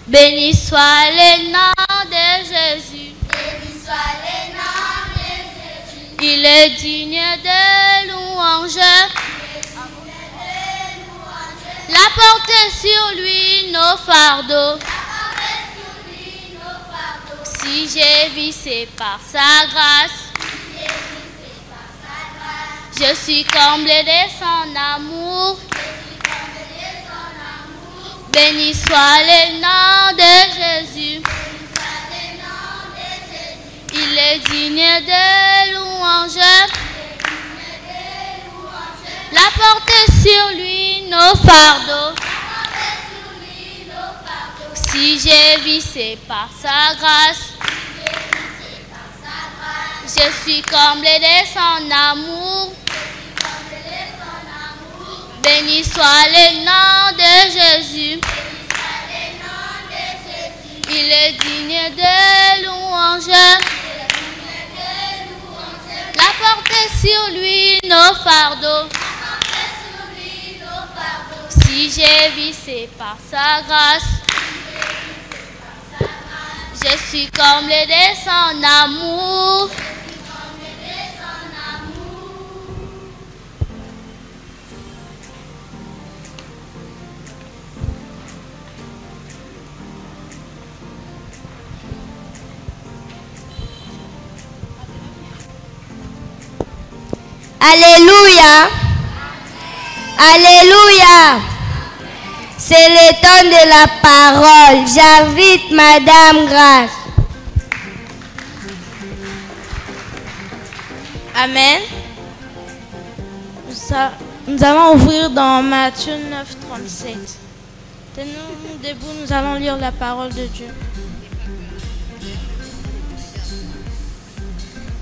Béni soit le nom de Jésus. Béni soit le nom de Jésus. Il est digne de louange. La portée sur lui nos fardeaux. Si j'ai vissé par sa grâce, je suis comblé de son amour. Béni soit le nom de Jésus. Il est digne de louange. La portée sur lui nos fardeaux. Si j'ai vissé par sa grâce, je suis comblé de son amour. Béni soit le nom de Jésus. Il est digne de louange. La portée sur lui nos fardeaux. Si j'ai vissé par sa grâce, je suis comblé de son amour. Alléluia. Alléluia. C'est le temps de la parole. J'invite Madame Grâce. Amen. Nous allons ouvrir dans Matthieu 9, 37. Tenons-nous debout, nous allons lire la parole de Dieu.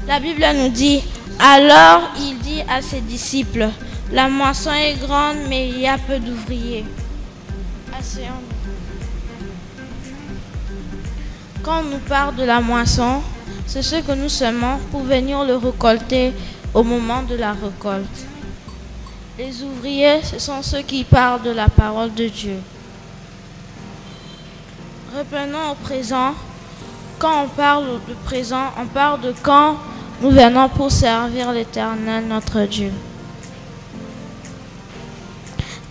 La Bible nous dit, alors il dit à ses disciples, la moisson est grande, mais il y a peu d'ouvriers. Asseyons-nous. Quand on nous parle de la moisson, c'est ce que nous semons pour venir le récolter au moment de la récolte. Les ouvriers, ce sont ceux qui parlent de la parole de Dieu. Reprenons au présent. Quand on parle de présent, on parle de quand nous venons pour servir l'Éternel, notre Dieu.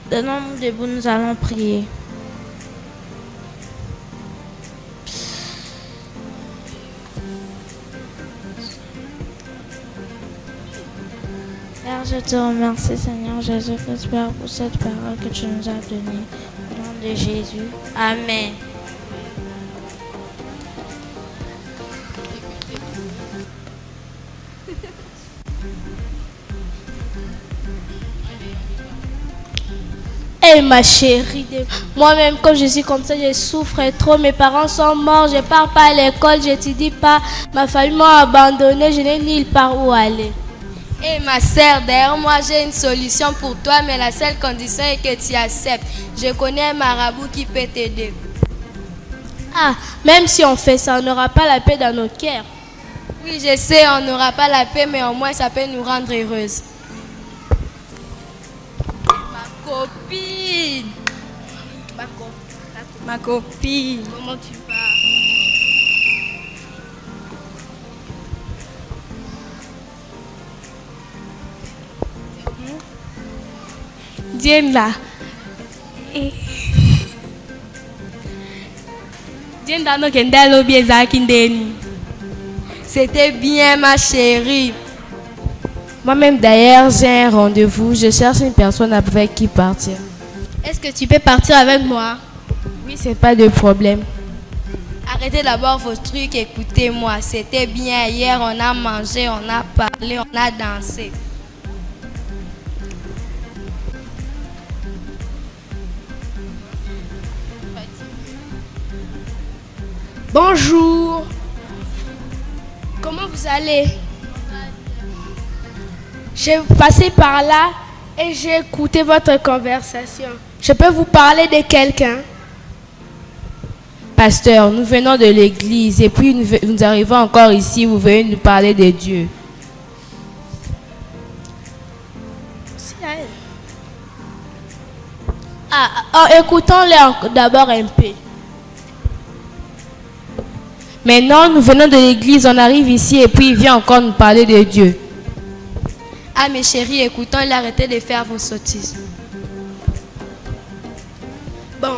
Donnons-nous debout, nous allons prier. Père, je te remercie, Seigneur Jésus-Christ, Père, pour cette parole que tu nous as donnée. Au nom de Jésus. Amen. Hey ma chérie, moi-même comme je suis comme ça, je souffre trop. Mes parents sont morts, je pars pas à l'école, j'étudie pas. Ma famille m'a abandonné, je n'ai nulle part où aller. Hey ma sœur, derrière moi j'ai une solution pour toi, mais la seule condition est que tu acceptes. Je connais un marabout qui peut t'aider. Ah, même si on fait ça, on n'aura pas la paix dans nos cœurs. Oui, je sais, on n'aura pas la paix, mais au moins ça peut nous rendre heureuses. Copine. Ma copine. Comment tu vas? Dienda. Dienda no kendalo bieza kindeni. C'était bien ma chérie. Moi-même d'ailleurs, j'ai un rendez-vous. Je cherche une personne avec qui partir. Est-ce que tu peux partir avec moi? Oui, c'est pas de problème. Arrêtez d'abord vos trucs, écoutez-moi. C'était bien hier, on a mangé, on a parlé, on a dansé. Bonjour. Comment vous allez? J'ai passé par là et j'ai écouté votre conversation. Je peux vous parler de quelqu'un? Pasteur, nous venons de l'église et puis nous arrivons encore ici, vous venez nous parler de Dieu. Écoutons-les d'abord un peu. Maintenant, nous venons de l'église, on arrive ici et puis il vient encore nous parler de Dieu. Ah mes chéris, écoutons-le, arrêtez de faire vos sottises. Bon,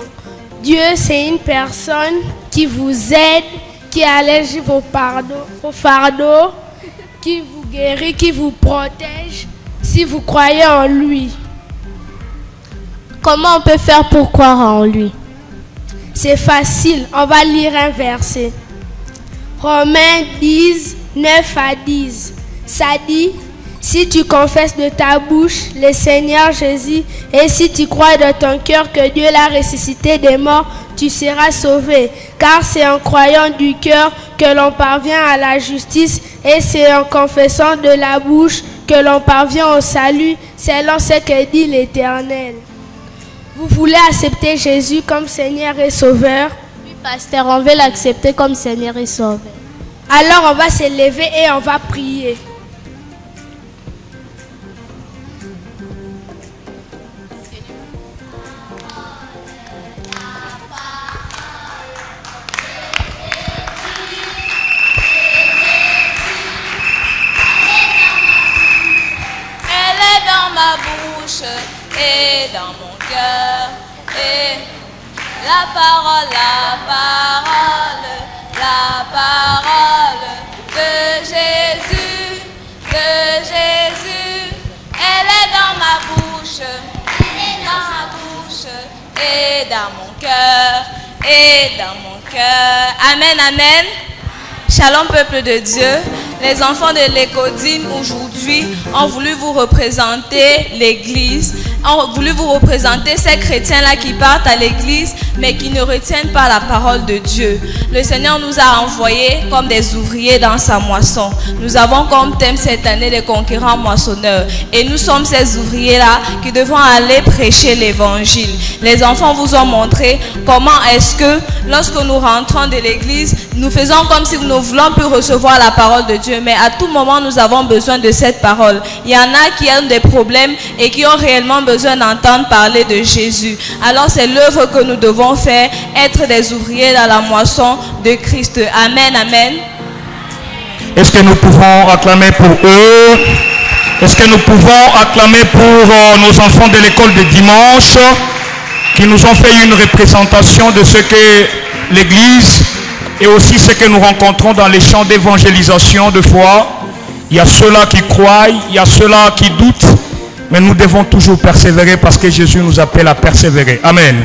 Dieu, c'est une personne qui vous aide, qui allège vos fardeaux, qui vous guérit, qui vous protège, si vous croyez en lui. Comment on peut faire pour croire en lui? C'est facile, on va lire un verset. Romains 10, 9 à 10. Ça dit, si tu confesses de ta bouche le Seigneur Jésus et si tu crois de ton cœur que Dieu l'a ressuscité des morts, tu seras sauvé. Car c'est en croyant du cœur que l'on parvient à la justice et c'est en confessant de la bouche que l'on parvient au salut, selon ce que dit l'Éternel. Vous voulez accepter Jésus comme Seigneur et Sauveur? Oui, pasteur, on veut l'accepter comme Seigneur et Sauveur. Alors on va se lever et on va prier. Elle est dans ma bouche et dans mon cœur. Et la parole de Jésus, elle est dans ma bouche, et dans mon cœur, Amen, amen. Shalom peuple de Dieu. Les enfants de l'Écodine aujourd'hui ont voulu vous représenter l'église, ont voulu vous représenter ces chrétiens-là qui partent à l'église mais qui ne retiennent pas la parole de Dieu. Le Seigneur nous a envoyés comme des ouvriers dans sa moisson. Nous avons comme thème cette année les conquérants moissonneurs et nous sommes ces ouvriers-là qui devons aller prêcher l'évangile. Les enfants vous ont montré comment est-ce que lorsque nous rentrons de l'église, nous faisons comme si nous ne voulions plus recevoir la parole de Dieu, mais à tout moment nous avons besoin de cette parole. Il y en a qui ont des problèmes et qui ont réellement besoin d'entendre parler de Jésus. Alors c'est l'œuvre que nous devons faire, être des ouvriers dans la moisson de Christ. Amen, amen. Est-ce que nous pouvons acclamer pour eux? Est-ce que nous pouvons acclamer pour nos enfants de l'école de dimanche qui nous ont fait une représentation de ce que l'église et aussi ce que nous rencontrons dans les champs d'évangélisation de foi? Il y a ceux-là qui croient, il y a ceux-là qui doutent, mais nous devons toujours persévérer parce que Jésus nous appelle à persévérer. Amen.